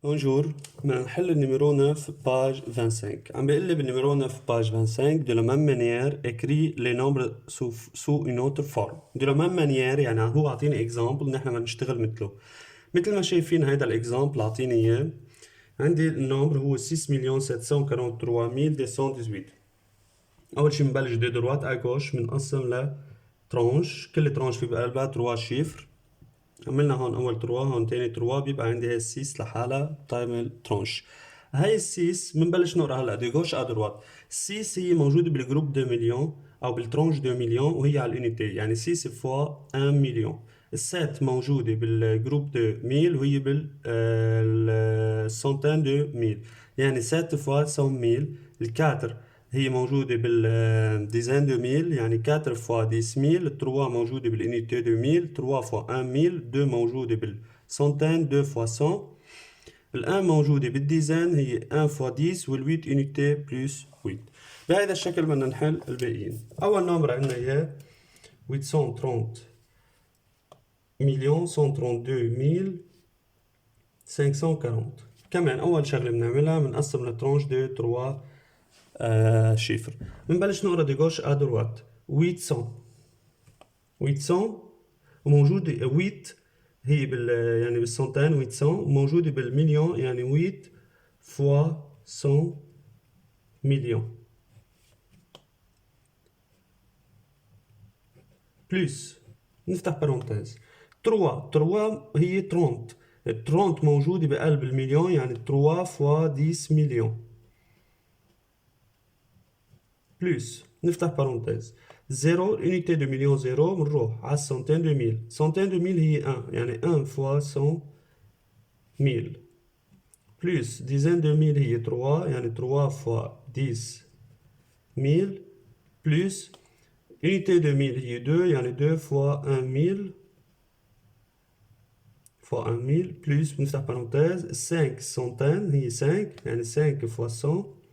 Bonjour, بدنا نحل النيميرو 9 page 25. عم بيقول لي بالنيميرو 9 page 25 de la même manière écrit les nombres sous une autre forme. De la même manière يعني هو عطيني اكزامبل نحن بدنا نشتغل مثله. مثل ما شايفين هيدا الاكزامبل عطيني اياه. عندي النمبر هو 6,743,218. اول شي بنبلش دي دروات على gauche بنقسم ل ترانش، كل ترانش في بقلبها 3 شيفر. عملنا هون اول تروا، هون تاني تروا، بيبقى عندي هاي السيس لحالها بتعمل ترانش. هاي السيس بنبلش نقرا هلا دي غوش ا دروات. السيس هي موجوده بالجروب 2 مليون او بالترانش 2 مليون وهي على اليونيتي، يعني 6 فوا 1 مليون. السات موجوده بالجروب 2000 وهي بالسنتين دو ميل، يعني 7 فوا 100,000. الكاتر هي موجودة بالديزين دو ميل، يعني 4 فوا 10,000. 3 موجودة بالانيتي دو ميل، 3 فوا 1,000. 2 موجودة بالسنتين، 2 فوا 100. الان موجودة بالديزين هي 1 فوا 10 وال8 انيتي بلس 8. بهذا الشكل بدنا نحل الباقيين. اول نمبر عندنا اياه 830 مليون 132 540. كمان اول شغله بنعملها بنقسم الترانش دو 3 شيفر. بنبلش نقرا دي غوش ا دروات. 800 وموجود 8 هي يعني بالسنتين 800 وموجودة بالمليون، يعني 8 فوا 100 مليون. بلس نفتح بارونتيز 3 هي 30. 30 موجودة بقلب المليون، يعني 3 فوا 10 مليون. بلس نفتح بارونتيز 0 unité de million 0 بنروح على السنتين دو ميل. سنتين دو ميل هي 1، يعني 1 فوا 100,000. بلس ديزين دو ميل هي 3، يعني 3 فوا 10,000. بلس unité de mille هي 2، يعني 2 فوا 1,000 فوا 1,000. بلس بنفتح بارونتيز 5 سنتين هي 5، يعني 5 فوا 100.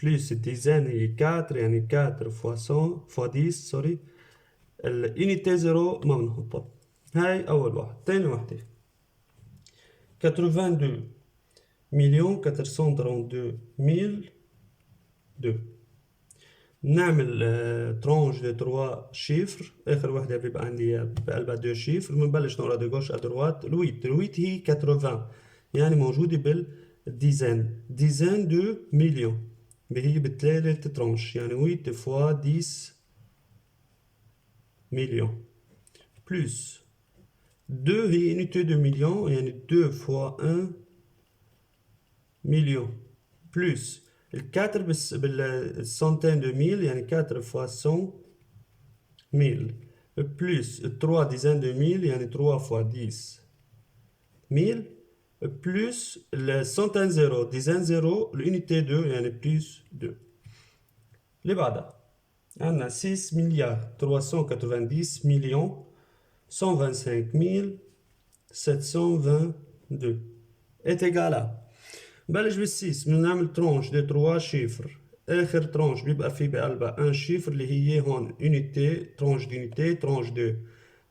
بلس الديزين هي 4، يعني 4 فوا 100 فوا 10 سوري. الانيتي زيرو ما بنحطها. هاي اول واحد. تاني وحدة 82 مليون 432 ميل 2. نعمل ترانش دي 3 شيفر، اخر وحدة بيبقى عندي بقلبها 2 شيفر. بنبلش نقرا دي غوش ا دروات. الويت هي 80، يعني موجودة بالديزين، ديزين دو مليون. هي بثلاثة ترانش، يعني 8 فوا 10 مليون. بلس 2 هي unité de million، يعني 2 fois 1 million. بلس الكاتر بالسنتين دو ميل، يعني 4 fois 100,000. بلس 3 ديزين دو ميل، يعني 3 fois 10,000. بلس السنتين زيرو ديزين زيرو الانيتي 2، يعني بلس 2. اللي بعدها عندنا 6 مليار 390 مليون 125,722 est égal à. بلش بالسيس بنعمل ترونش دي 3 شيفر. اخر ترونش بيبقى فيه بقلبها ان شيفر اللي هي هون unité، ترونش دونيتي، ترونش دو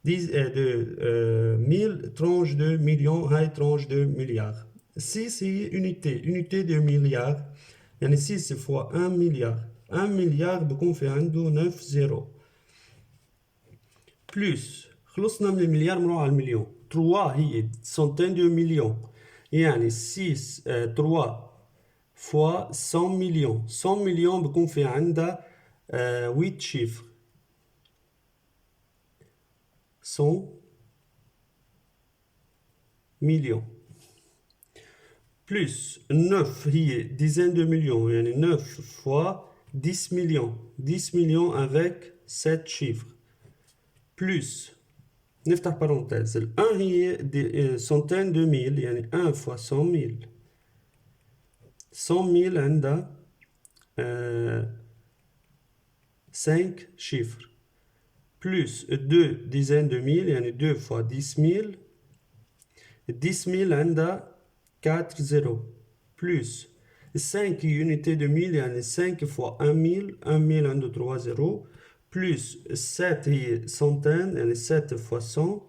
1000 ترونش دو مليون، هاي ترونش دو مليار. 6 هي unité دو مليار، يعني 6 فوا 1 مليار. 1 مليار بكون في عنده 9 زيرو. بلس خلصنا من المليار بنروح على المليون. 3 هي سنتين دو مليون، يعني 6 3 فوا 100 مليون. 100 مليون بكون في عندها 8 شيفر. 100 مليون. بلس 9 هي ديزين دو مليون، يعني 9 فوا 10 مليون. 10 مليون افيك 7 شيفر. بلس نفتح بارونتيز ال 1 هي سنتين دو ميل، يعني 1 فوا 100,000. 100,000 عندها 5 chiffres. Plus 2 dizaines de mille، يعني 2 fois 10,000. 10,000 عندها 4 zéros. Plus 5 unités de mille، يعني 5 fois 1,000. 1,000 عنده 3 zéros. Plus 7 هي centaine، يعني 7 fois 100.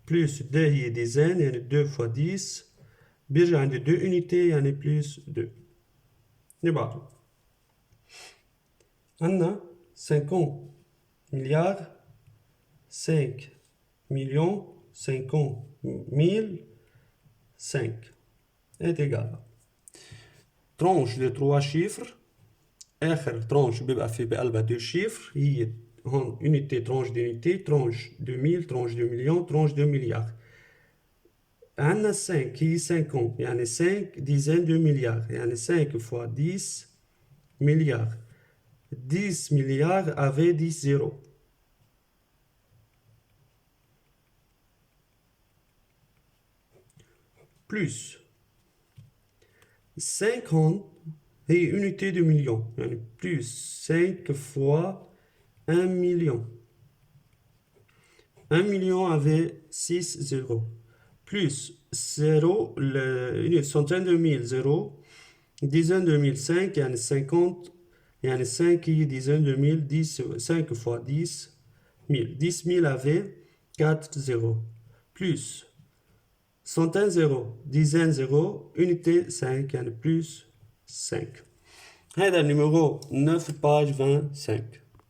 Plus 2 هي dizaine، يعني 2 fois 10. بيرجع عندي 2 unité يعني plus 2. نبعته. عندنا 50 milliards 5 millions 50 000 5 est égal. Tranche de 3 chiffres. آخر tranche بيبقى في بقلبها 2 chiffres. هي هون unité tranche d'unité tranche de 1000 tranche de millions tranche de milliards. عندنا 5 هي 50 يعني 5 dizaines de milliards يعني 5 fois 10 milliards. 10 milliards avait 10 zéros. Plus 50 هي unité de million يعني plus 5 fois 1 million. 1 million avait 6 zéros. Plus 0, une centaine de mille, 0, dizaine de mille, 5, يعني 50, يعني 5 هي dizaine de mille, 10, 5 fois 10, 1000. 10 000 avait 4 zéros. Plus centaine zéro, dizaine zéro, unité 5, يعني plus 5. هذا النيميرو 9 page 25.